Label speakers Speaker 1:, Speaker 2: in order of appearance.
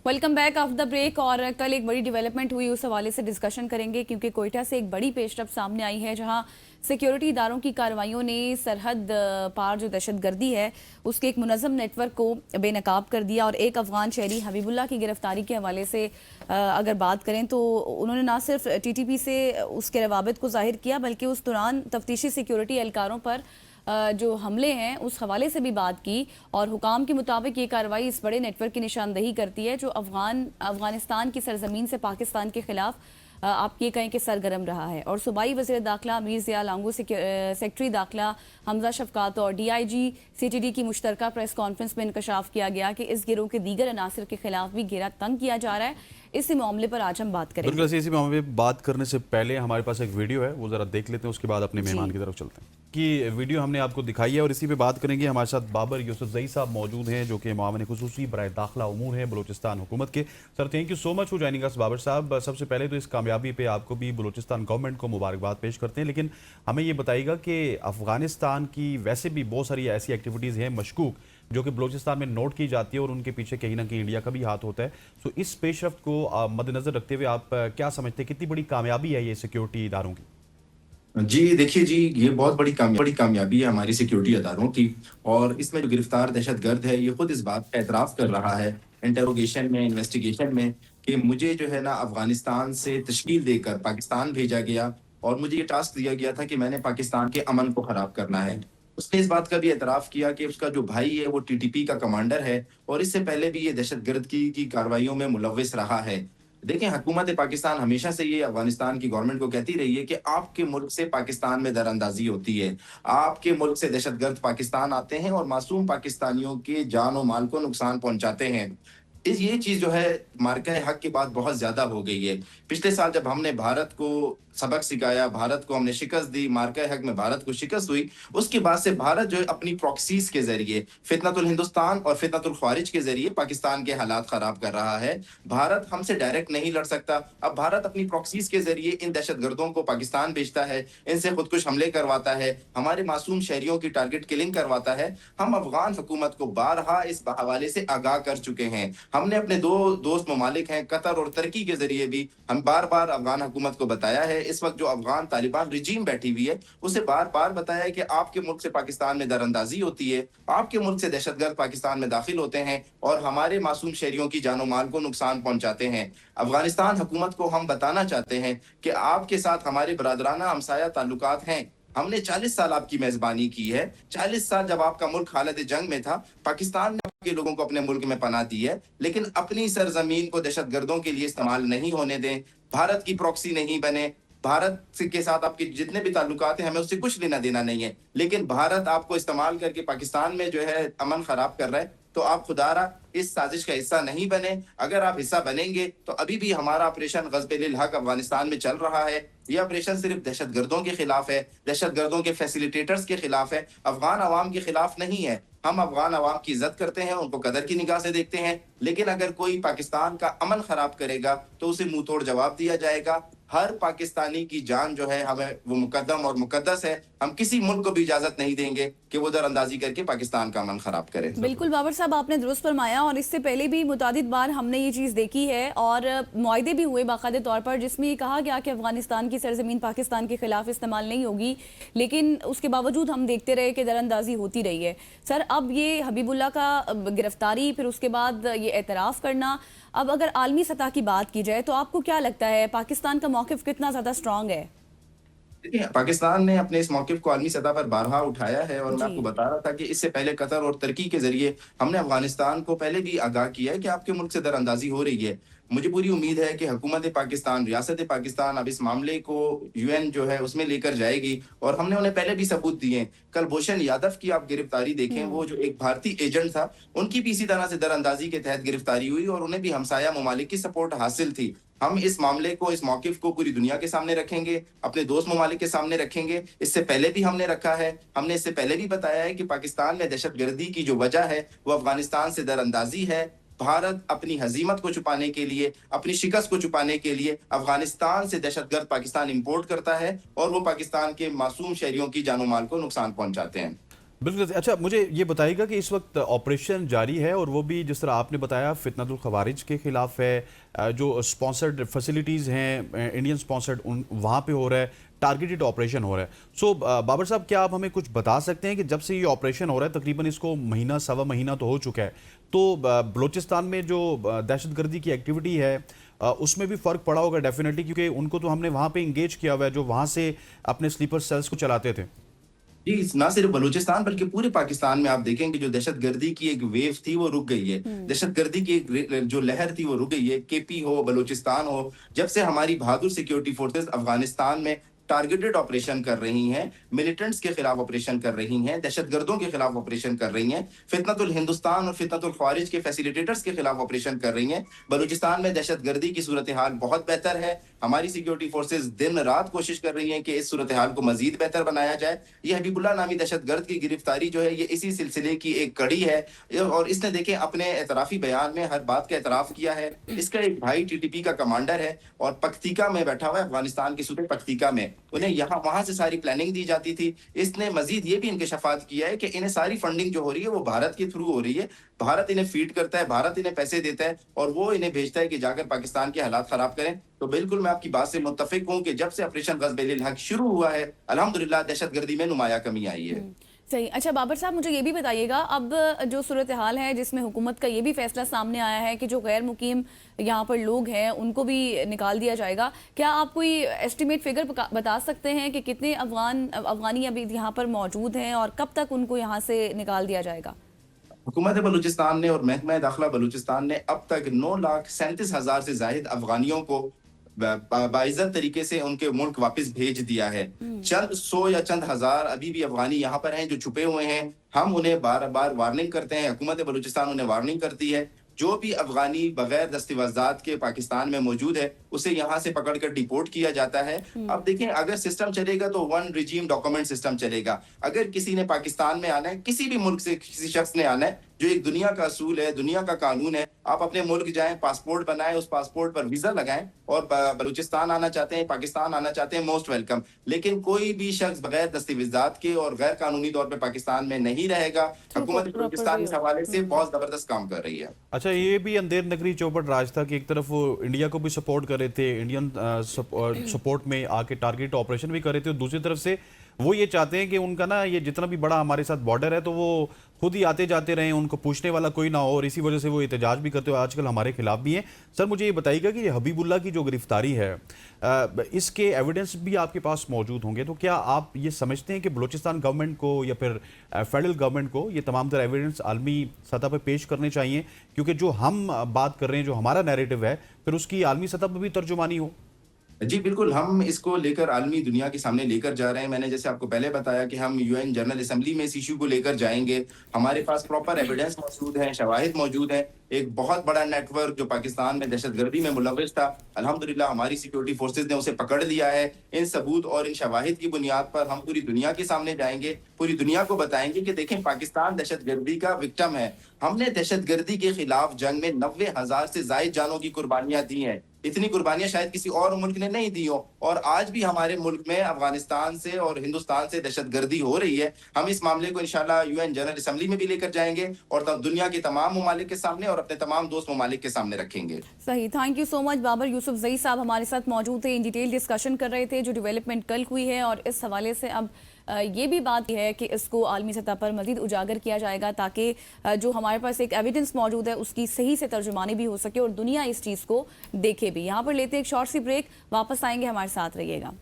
Speaker 1: Welcome back after the break. और कल एक बड़ी डेवलपमेंट हुई, उस हवाले से डिस्कशन करेंगे क्योंकि कोयटा से एक बड़ी पेशरफ सामने आई है जहां सिक्योरिटी इदारों की कार्रवाइयों ने सरहद पार जो दहशतगर्दी है उसके एक मुनज़्ज़म नेटवर्क को बेनकाब कर दिया। और एक अफगान शहरी हबीबुल्लाह की गिरफ्तारी के हवाले से अगर बात करें तो उन्होंने ना सिर्फ TTP से उसके रवाबित को जाहिर किया बल्कि उस दौरान तफ्तीशी सिक्योरिटी एहलकारों पर जो हमले हैं उस हवाले से भी बात की। और हुकाम के मुताबिक ये कार्रवाई इस बड़े नेटवर्क की निशानदही करती है जो अफगानिस्तान की सरजमीन से पाकिस्तान के खिलाफ आप ये कहें कि सरगर्म रहा है। और सूबाई वज़ीर दाखिला मीर ज़िया लांगू, सेक्रेटरी दाखिला हमजा शफकात और DIG CTD की मुश्तरका प्रेस कॉन्फ्रेंस में इंकशाफ किया गया कि इस गिरोह के दीगर अनासर के खिलाफ भी घेरा तंग किया जा रहा है। इसी मामले पर आज हम बात करेंगे।
Speaker 2: बिल्कुल, इसी मामले पर बात करने से पहले हमारे पास एक वीडियो है, वो जरा देख लेते हैं, उसके बाद अपने मेहमान की तरफ चलते हैं। कि वीडियो हमने आपको दिखाई है और इसी पे बात करेंगे। हमारे साथ बाबर यूसुफजई साहब मौजूद हैं जो कि मामले खुसूसी बराए दाखिला उमूर हैं बलूचिस्तान हुकूमत के। Sir, thank you so much for joining us. Babar साहब, सबसे पहले तो इस कामयाबी पे आपको भी बलूचिस्तान गवर्नमेंट को मुबारकबाद पेश करते हैं, लेकिन हमें ये बताइएगा कि अफगानिस्तान की वैसे भी बहुत सारी ऐसी एक्टिविटीज़ हैं मशकूक जो कि बलूचिस्तान में नोट की जाती है और उनके पीछे कहीं ना कहीं इंडिया का भी हाथ होता है। सो इस पेशरफ्त को मद्देनजर रखते हुए आप क्या समझते हैं, कितनी बड़ी कामयाबी है ये सिक्योरिटी इदारों की?
Speaker 3: जी, देखिए जी, ये बहुत बड़ी कामयाबी है हमारी सिक्योरिटी अदारों की। और इसमें जो गिरफ्तार दहशतगर्द है, ये खुद इस बात का एतराफ़ कर रहा है इंटरोगेशन में, इन्वेस्टिगेशन में, कि मुझे जो है ना अफ़गानिस्तान से तश्कील देकर पाकिस्तान भेजा गया और मुझे ये टास्क दिया गया था कि मैंने पाकिस्तान के अमन को ख़राब करना है। उसने इस बात का भी एतराफ़ किया कि उसका जो भाई है वो TTP का कमांडर है और इससे पहले भी ये दहशतगर्दी की कार्रवाइयों में मुलव्विस रहा है। देखें, हुकूमत पाकिस्तान हमेशा से ये अफ़गानिस्तान की गवर्नमेंट को कहती रही है कि आपके मुल्क से पाकिस्तान में दरअंदाज़ी होती है। आपके मुल्क से दहशतगर्द पाकिस्तान आते हैं और मासूम पाकिस्तानियों के जान और माल को नुकसान पहुँचाते हैं। ये चीज़ जो है मार्का हक के बाद बहुत ज़्यादा हो गई है। पिछले साल जब हमने भारत को सबक सिखाया, भारत को हमने शिकस्त दी, मार्का हक में भारत को शिकस्त हुई, उसके बाद से भारत जो है अपनी प्रॉक्सीज़ के ज़रिए, फितनतुल हिंदुस्तान और फितनतुल ख़वारिज के ज़रिए पाकिस्तान के हालात ख़राब कर रहा है। भारत हमसे डायरेक्ट नहीं लड़ सकता। अब भारत अपनी प्रॉक्सीज़ के ज़रिए इन दहशतगर्दों को पाकिस्तान भेजता है, इनसे खुदकुश हमले करवाता है, हमारे मासूम शहरियों की टारगेट किलिंग करवाता है। हम अफ़गान हुकूमत को बारहा इस हवाले से आगाह कर चुके हैं। हमने अपने दो दोस्त ममालिक हैं कतर और तुर्की के ज़रिए भी हम बार-बार अफ़गान हुकूमत को बताया है। इस वक़्त जो अफ़गान तालिबान रिजीम बैठी हुई है, उसे बार-बार बताया है कि आपके मुल्क से पाकिस्तान में दरअंदाज़ी होती है, आपके मुल्क से दहशतगर्द पाकिस्तान में दाखिल होते हैं और हमारे मासूम शहरियों की जान और माल को नुकसान पहुँचाते हैं। अफ़गानिस्तान हुकूमत को हम बताना चाहते हैं कि आपके साथ हमारे बरादराना हमसाया ताल्लुकात हैं। हमने 40 साल आपकी मेज़बानी की है। 40 साल जब आपका मुल्क हालत जंग में था, पाकिस्तान ने आपके लोगों को अपने मुल्क में पनाह दी है, लेकिन अपनी सरज़मीन को दहशतगर्दों के लिए इस्तेमाल नहीं होने दें। भारत की प्रॉक्सी नहीं बने। भारत के साथ आपके जितने भी ताल्लुकात हैं, हमें उससे कुछ लेना देना नहीं है। लेकिन भारत आपको इस्तेमाल करके पाकिस्तान में जो है अमन ख़राब कर रहा है, तो आप खुदारा इस साजिश का हिस्सा नहीं बने। अगर आप हिस्सा बनेंगे तो अभी भी हमारा ऑपरेशन ग़ज़ब-ए-लिल हक़ अफ़गानिस्तान में चल रहा है। ये ऑपरेशन सिर्फ दहशतगर्दों के खिलाफ है, दहशतगर्दों के फैसिलिटेटर्स के खिलाफ है, अफ़गान अवाम के खिलाफ नहीं है। हम अफ़गान अवाम की इज़्ज़त करते हैं, उनको कदर की निगाह से देखते हैं, लेकिन अगर कोई पाकिस्तान का अमन ख़राब करेगा तो उसे मुँह तोड़ जवाब दिया जाएगा। हर पाकिस्तानी की जान जो है हमें वो मुकद्दम और मुकद्दस है। हम किसी मुल्क को भी इजाज़त नहीं देंगे कि वो दरअंदाज़ी करके पाकिस्तान का अमन ख़राब करे।
Speaker 1: बिल्कुल बाबर साहब, आपने दुरुस्त फरमाया। और इससे पहले भी मुतादिद बार हमने ये चीज़ देखी है और मुआहदे भी हुए बाकायदे तौर पर जिसमें ये कहा गया कि अफ़गानिस्तान की सरजमीन पाकिस्तान के खिलाफ इस्तेमाल नहीं होगी, लेकिन उसके बावजूद हम देखते रहे कि दरअंदाजी होती रही है। सर, अब ये हबीबुल्लाह का गिरफ्तारी, फिर उसके बाद ये एतराफ़ करना, अब अगर आलमी सतह की बात की जाए तो आपको क्या लगता है पाकिस्तान का मौक़िफ़ कितना ज़्यादा स्ट्रॉन्ग है?
Speaker 3: देखिए, पाकिस्तान ने अपने इस मौक़िफ़ को आलमी सतह पर बारहा उठाया है और मैं
Speaker 1: जी।
Speaker 3: आपको बता रहा था कि इससे पहले कतर और तुर्की के ज़रिए हमने अफ़गानिस्तान को पहले भी आगाह किया है कि आपके मुल्क से दरअंदाज़ी हो रही है। मुझे पूरी उम्मीद है कि हुकूमत पाकिस्तान, रियासत पाकिस्तान अब इस मामले को UN जो है उसमें लेकर जाएगी और हमने उन्हें पहले भी सबूत दिए हैं। कुलभूषण यादव की आप गिरफ्तारी देखें, वो जो एक भारतीय एजेंट था, उनकी भी इसी तरह से दरअंदाज़ी के तहत गिरफ्तारी हुई और उन्हें भी हमसाया ममालिक की सपोर्ट हासिल थी। हम इस मामले को, इस मौक़िफ़ को पूरी दुनिया के सामने रखेंगे, अपने दोस्त ममालिक के सामने रखेंगे। इससे पहले भी हमने रखा है। हमने इससे पहले भी बताया है कि पाकिस्तान में दहशतगर्दी की जो वजह है वो अफ़गानिस्तान से दरअंदाज़ी है। भारत अपनी हज़ीमत को छुपाने के लिए, अपनी शिकस्त को छुपाने के लिए अफ़गानिस्तान से दहशतगर्द पाकिस्तान इंपोर्ट करता है और वो पाकिस्तान के मासूम शहरियों की जान और माल को नुकसान पहुँचाते हैं।
Speaker 2: बिल्कुल। अच्छा, मुझे ये बताइएगा कि इस वक्त ऑपरेशन जारी है और वो भी जिस तरह आपने बताया फितनतुल खवारिज के खिलाफ है, जो स्पॉन्सर्ड फैसिलिटीज़ हैं इंडियन स्पॉन्सर्ड उन वहाँ पे हो रहा है, टारगेटेड ऑपरेशन हो रहा है। सो बाबर साहब, क्या आप हमें कुछ बता सकते हैं कि जब से ये ऑपरेशन हो रहा है, तकरीबन इसको महीना सवा महीना तो हो चुका है, तो बलूचिस्तान में जो दहशतगर्दी की एक्टिविटी है उसमें भी फ़र्क पड़ा होगा डेफिनेटली, क्योंकि उनको तो हमने वहाँ पे इंगेज किया हुआ है जो वहाँ से अपने स्लीपर सेल्स को चलाते थे।
Speaker 3: जी, ना सिर्फ बलूचिस्तान बल्कि पूरे पाकिस्तान में आप देखेंगे जो दहशतगर्दी की एक वेव थी वो रुक गई है। दहशतगर्दी की एक जो लहर थी वो रुक गई है। केपी हो, बलूचिस्तान हो, जब से हमारी बहादुर सिक्योरिटी फोर्सेस अफगानिस्तान में टारगेटेड ऑपरेशन कर रही हैं, मिलिटेंट्स के खिलाफ ऑपरेशन कर रही हैं, दहशतगर्दों के खिलाफ ऑपरेशन कर रही हैं, फितनतुल हिंदुस्तान और फितनतुल ख्वारिज के फैसिलिटेटर्स के खिलाफ ऑपरेशन कर रही हैं। बलूचिस्तान में दहशतगर्दी की सूरत हाल बहुत बेहतर है। हमारी सिक्योरिटी फोर्सेस दिन रात कोशिश कर रही हैं कि इस सूरत हाल को मजीद बेहतर बनाया जाए। ये हबीबुल्लाह नामी दहशतगर्द की गिरफ्तारी जो है ये इसी सिलसिले की एक कड़ी है, और इसने देखें अपने एतराफी बयान में हर बात का एतराफ किया है। इसका एक भाई टीटीपी का कमांडर है और पख्तिका में बैठा हुआ है, अफगानिस्तान के सूबे पख्तिका में। उन्हें यहाँ वहां से सारी प्लानिंग दी जाती थी। इसने मजीद ये भी इंकशाफात किया है कि इन्हें सारी फंडिंग जो हो रही है वो भारत के थ्रू हो रही है। भारत इन्हें फीड करता है, भारत इन्हें पैसे देता है और वो इन्हें भेजता है कि जाकर पाकिस्तान के हालात खराब करें। तो बिल्कुल मैं आपकी बात से मुत्तफिक हूँ कि जब से ऑपरेशन गज़ब-ए-लिल हक शुरू हुआ है, अल्हम्दुलिल्लाह दहशतगर्दी में नुमाया कमी आई है।
Speaker 1: सही। अच्छा बाबर साहब, मुझे ये भी बताइएगा, अब जो सूरत हाल है जिसमें हुकूमत का ये भी फैसला सामने आया है कि जो गैर मुकीम यहाँ पर लोग हैं उनको भी निकाल दिया जाएगा, क्या आप कोई एस्टिमेट फिगर बता सकते हैं कि कितने अफगानी अभी यहाँ पर मौजूद हैं और कब तक उनको यहाँ से निकाल दिया जाएगा?
Speaker 3: हुकूमत बलूचिस्तान ने और महकमा दाखिला बलूचिस्तान ने अब तक 9,37,000 से जाहिद अफगानियों को बाइज्जत तरीके से उनके मुल्क वापस भेज दिया है। चंद सौ या चंद हजार अभी भी अफगानी यहाँ पर हैं जो छुपे हुए हैं। हम उन्हें बार बार वार्निंग करते हैं, हुकूमत बलूचिस्तान उन्हें वार्निंग करती है। जो भी अफगानी बगैर दस्तावेजात के पाकिस्तान में मौजूद है उसे यहाँ से पकड़कर डिपोर्ट किया जाता है। अब देखें, अगर सिस्टम चलेगा तो वन रिजीम डॉक्यूमेंट सिस्टम चलेगा। अगर किसी ने पाकिस्तान में आना है, किसी भी मुल्क से किसी शख्स ने आना है, जो एक दुनिया का असूल है, दुनिया का कानून है, आप अपने मुल्क जाएं, पासपोर्ट बनाएं, उस पासपोर्ट पर वीजा लगाएं और बलूचिस्तान आना चाहते हैं, पाकिस्तान आना चाहते हैं, मोस्ट वेलकम। लेकिन कोई भी शख्स बगैर दस्तावेजात के और गैर कानूनी तौर पर पाकिस्तान में नहीं रहेगा। हुकूमत बलूचिस्तान इस हवाले से बहुत जबरदस्त काम कर रही है।
Speaker 2: अच्छा, ये भी अंधेर नगरी चौपट राज था कि एक तरफ वो इंडिया को भी सपोर्ट कर रहे थे, इंडियन सपोर्ट में आके टारगेट ऑपरेशन भी कर रहे थे, और दूसरी तरफ से वो ये चाहते हैं कि उनका ना ये जितना भी बड़ा हमारे साथ बॉर्डर है तो वो खुद ही आते जाते रहें, उनको पूछने वाला कोई ना हो, और इसी वजह से वो एहतजाज भी करते हुए आजकल हमारे खिलाफ भी हैं। सर, मुझे ये बताइएगा कि ये हबीबुल्लाह की जो गिरफ्तारी है, इसके एविडेंस भी आपके पास मौजूद होंगे, तो क्या आप ये समझते हैं कि बलूचिस्तान गवर्नमेंट को या फिर फेडरल गवर्नमेंट को ये तमाम तरह एविडेंस आलमी सतह पर पेश करने चाहिए, क्योंकि जो हम बात कर रहे हैं, जो हमारा नैरेटिव है, फिर उसकी आलमी सतह पर भी तर्जुमानी हो?
Speaker 3: जी बिल्कुल, हम इसको लेकर आलमी दुनिया के सामने लेकर जा रहे हैं। मैंने जैसे आपको पहले बताया कि हम यूएन जनरल असेंबली में इस इशू को लेकर जाएंगे। हमारे पास प्रॉपर एविडेंस मौजूद है, शवाहिद मौजूद है। एक बहुत बड़ा नेटवर्क जो पाकिस्तान में दहशतगर्दी में मुलव्विस था, अल्हम्दुलिल्लाह हमारी सिक्योरिटी फोर्सेज ने उसे पकड़ लिया है। इन सबूत और इन शवाहिद की बुनियाद पर हम पूरी दुनिया के सामने जाएंगे, पूरी दुनिया को बताएंगे कि देखें, पाकिस्तान दहशतगर्दी का विक्टिम है। हमने दहशतगर्दी के खिलाफ जंग में 90,000 से जायद जानों की कुर्बानियां दी हैं। इतनी कुर्बानियां शायद किसी और मुल्क ने नहीं दी हो, और आज भी हमारे मुल्क में अफगानिस्तान से और हिंदुस्तान से दहशतगर्दी हो रही है। हम इस मामले को इंशाल्लाह यूएन जनरल असेंबली में भी लेकर जाएंगे और दुनिया के तमाम ममालिक के सामने और अपने तमाम दोस्त ममालिक के सामने रखेंगे।
Speaker 1: सही, thank you so much. Babar Yousafzai साहब हमारे साथ मौजूद थे, इन डिटेल डिस्कशन कर रहे थे जो डेवलपमेंट कल हुई है, और इस हवाले से अब ये भी बात है कि इसको आलमी सतह पर मजीद उजागर किया जाएगा ताकि जो हमारे पास एक एविडेंस मौजूद है उसकी सही से तर्जुमानी भी हो सके और दुनिया इस चीज़ को देखे भी। यहाँ पर लेते एक शॉर्ट सी ब्रेक, वापस आएंगे, हमारे साथ रहिएगा।